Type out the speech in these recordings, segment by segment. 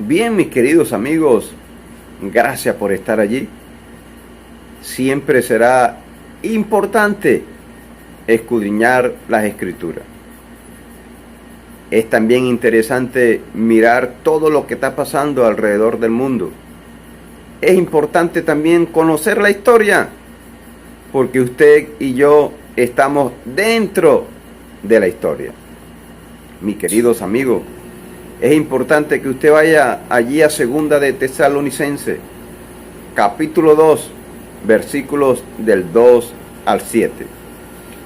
Bien, mis queridos amigos, gracias por estar allí. Siempre será importante escudriñar las Escrituras. Es también interesante mirar todo lo que está pasando alrededor del mundo. Es importante también conocer la historia, porque usted y yo estamos dentro de la historia. Mis queridos amigos, es importante que usted vaya allí a Segunda de Tesalonicenses, capítulo 2, versículos del 2 al 7.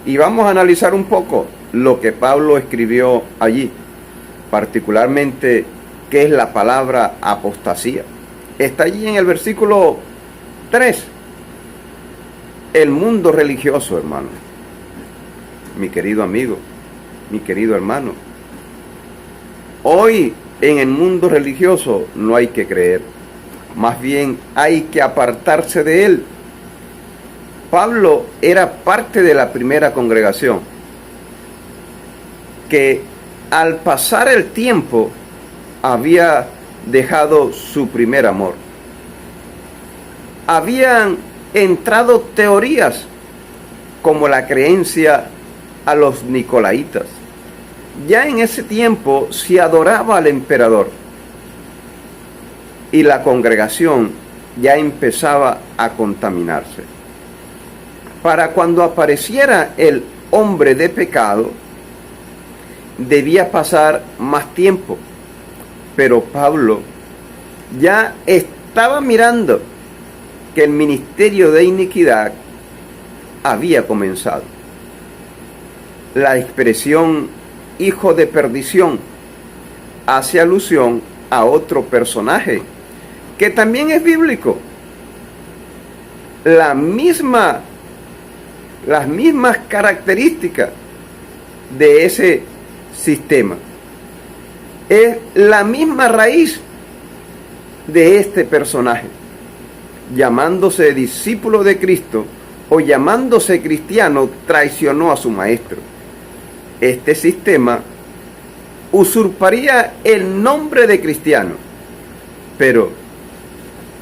Y vamos a analizar un poco lo que Pablo escribió allí, particularmente qué es la palabra apostasía. Está allí en el versículo 3. El mundo religioso, hermano. Mi querido amigo, mi querido hermano. Hoy en el mundo religioso no hay que creer, más bien hay que apartarse de él. Pablo era parte de la primera congregación que al pasar el tiempo había dejado su primer amor. Habían entrado teorías como la creencia a los nicolaitas. Ya en ese tiempo se adoraba al emperador y la congregación ya empezaba a contaminarse. Para cuando apareciera el hombre de pecado, debía pasar más tiempo, pero Pablo ya estaba mirando que el ministerio de iniquidad había comenzado. La expresión hijo de perdición hace alusión a otro personaje que también es bíblico. Las mismas características de ese sistema. Es la misma raíz de este personaje, llamándose discípulo de Cristo o llamándose cristiano, traicionó a su maestro. Este sistema usurparía el nombre de cristiano, pero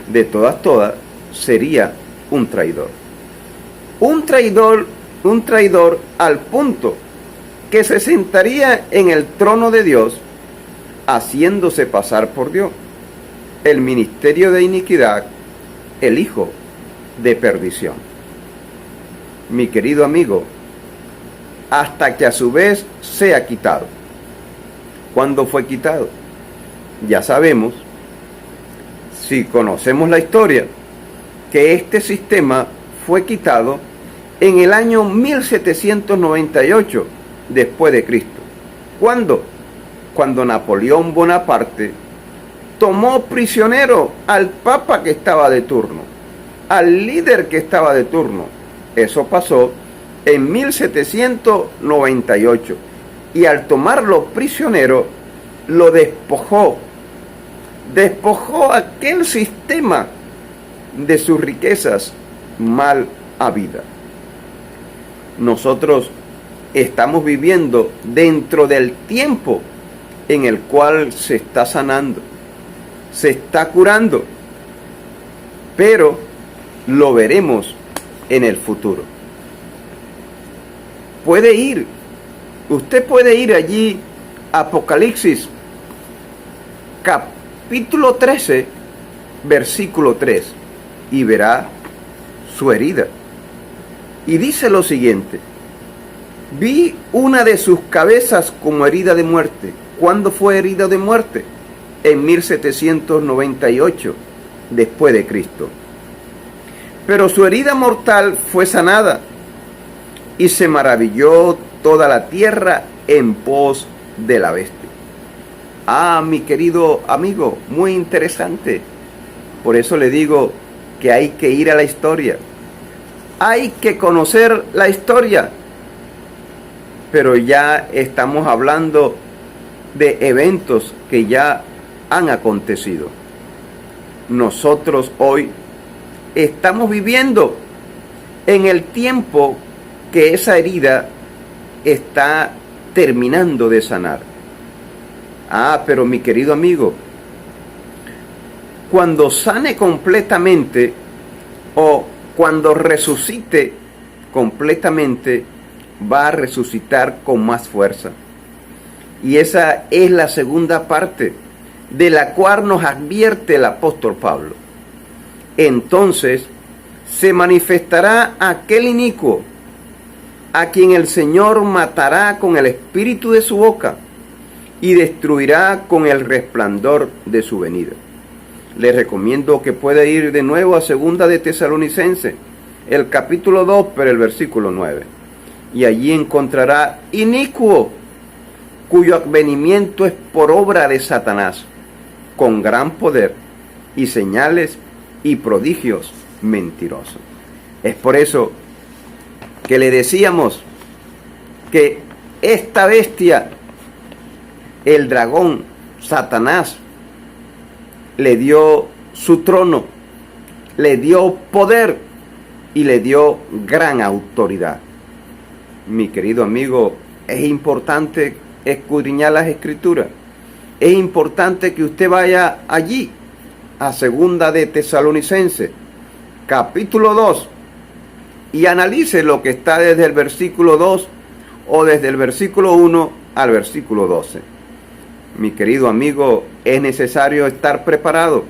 de todas sería un traidor. Un traidor al punto que se sentaría en el trono de Dios haciéndose pasar por Dios. El ministerio de iniquidad, el hijo de perdición. Mi querido amigo, hasta que a su vez sea quitado. ¿Cuándo fue quitado? Ya sabemos, si conocemos la historia, que este sistema fue quitado en el año 1798 después de Cristo. ¿Cuándo? Cuando Napoleón Bonaparte tomó prisionero al papa que estaba de turno, al líder que estaba de turno. Eso pasó en 1798 y al tomarlo prisionero lo despojó aquel sistema de sus riquezas mal habidas. Nosotros estamos viviendo dentro del tiempo en el cual se está sanando, se está curando, pero lo veremos en el futuro. Usted puede ir allí, Apocalipsis, capítulo 13, versículo 3, y verá su herida. Y dice lo siguiente: vi una de sus cabezas como herida de muerte. ¿Cuándo fue herida de muerte? En 1798, después de Cristo. Pero su herida mortal fue sanada, y se maravilló toda la tierra en pos de la bestia. Ah, mi querido amigo, muy interesante. Por eso le digo que hay que ir a la historia. Hay que conocer la historia. Pero ya estamos hablando de eventos que ya han acontecido. Nosotros hoy estamos viviendo en el tiempo que esa herida está terminando de sanar. Ah, pero mi querido amigo, cuando sane completamente o cuando resucite completamente, va a resucitar con más fuerza. Y esa es la segunda parte de la cual nos advierte el apóstol Pablo. Entonces se manifestará aquel inicuo, a quien el Señor matará con el espíritu de su boca y destruirá con el resplandor de su venida. Les recomiendo que pueda ir de nuevo a Segunda de Tesalonicenses, el capítulo 2, pero el versículo 9. Y allí encontrará inicuo, cuyo advenimiento es por obra de Satanás, con gran poder y señales y prodigios mentirosos. Es por eso que le decíamos que esta bestia, el dragón, Satanás, le dio su trono, le dio poder y le dio gran autoridad. Mi querido amigo, es importante escudriñar las Escrituras. Es importante que usted vaya allí, a Segunda de Tesalonicenses, capítulo 2, y analice lo que está desde el versículo 2 o desde el versículo 1 al versículo 12. Mi querido amigo, es necesario estar preparado.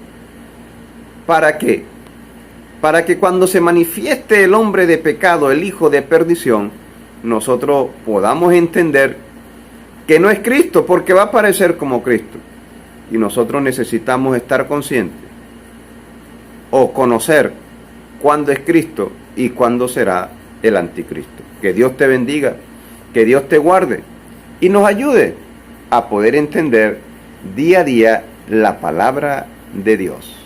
¿Para qué? Para que cuando se manifieste el hombre de pecado, el hijo de perdición, nosotros podamos entender que no es Cristo, porque va a parecer como Cristo. Y nosotros necesitamos estar conscientes o conocer cuándo es Cristo y cuándo será el anticristo. Que Dios te bendiga, que Dios te guarde y nos ayude a poder entender día a día la palabra de Dios.